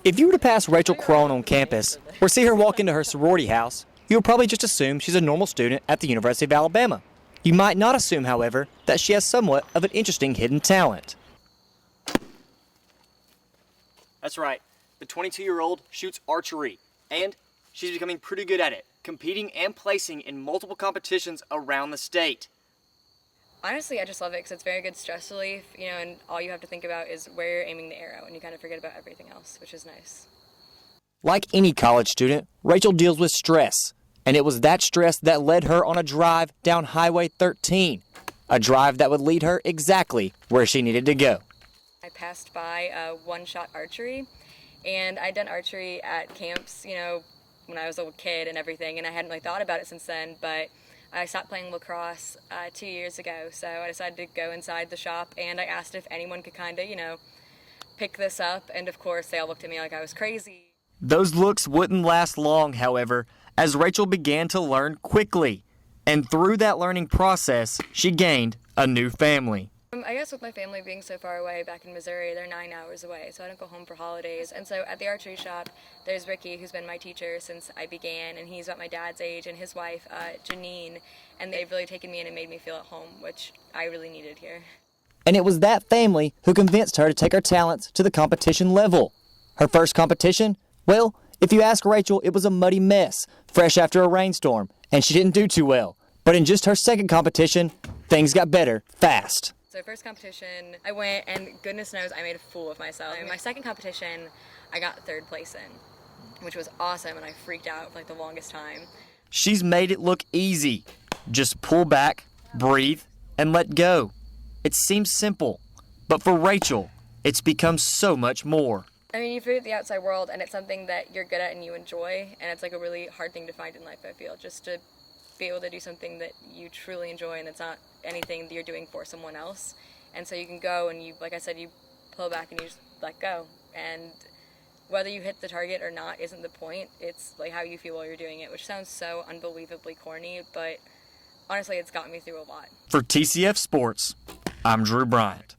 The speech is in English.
If you were to pass Rachel Croon on campus or see her walk into her sorority house, you would probably just assume she's a normal student at the University of Alabama. You might not assume, however, that she has somewhat of an interesting hidden talent. That's right. The 22-year-old shoots archery, and she's becoming pretty good at it, competing and placing in multiple competitions around the state. Honestly, I just love it because it's very good stress relief, and all you have to think about is where you're aiming the arrow, and you kind of forget about everything else, which is nice. Like any college student, Rachel deals with stress, and it was that stress that led her on a drive down Highway 13, a drive that would lead her exactly where she needed to go. I passed by one-shot archery, and I'd done archery at camps, when I was a little kid and everything, and I hadn't really thought about it since then, but I stopped playing lacrosse 2 years ago, so I decided to go inside the shop, and I asked if anyone could kind of, pick this up, and of course they all looked at me like I was crazy. Those looks wouldn't last long, however, as Rachel began to learn quickly, and through that learning process, she gained a new family. I guess with my family being so far away back in Missouri, they're 9 hours away, so I don't go home for holidays. And so at the archery shop, there's Ricky, who's been my teacher since I began, and he's about my dad's age, and his wife, Janine, and they've really taken me in and made me feel at home, which I really needed here. And it was that family who convinced her to take her talents to the competition level. Her first competition? Well, if you ask Rachel, it was a muddy mess, fresh after a rainstorm, and she didn't do too well. But in just her second competition, things got better fast. So first competition, I went, and goodness knows I made a fool of myself. In my second competition, I got third place in, which was awesome, and I freaked out for the longest time. She's made it look easy. Just pull back, breathe, and let go. It seems simple, but for Rachel, it's become so much more. I mean, you figure out the outside world, and it's something that you're good at and you enjoy, and it's a really hard thing to find in life, I feel, just to be able to do something that you truly enjoy, and it's not anything that you're doing for someone else. And so you can go and you, like I said, you pull back and you just let go. And whether you hit the target or not isn't the point. It's how you feel while you're doing it, which sounds so unbelievably corny, but honestly, it's gotten me through a lot. For TCF Sports, I'm Drew Bryant.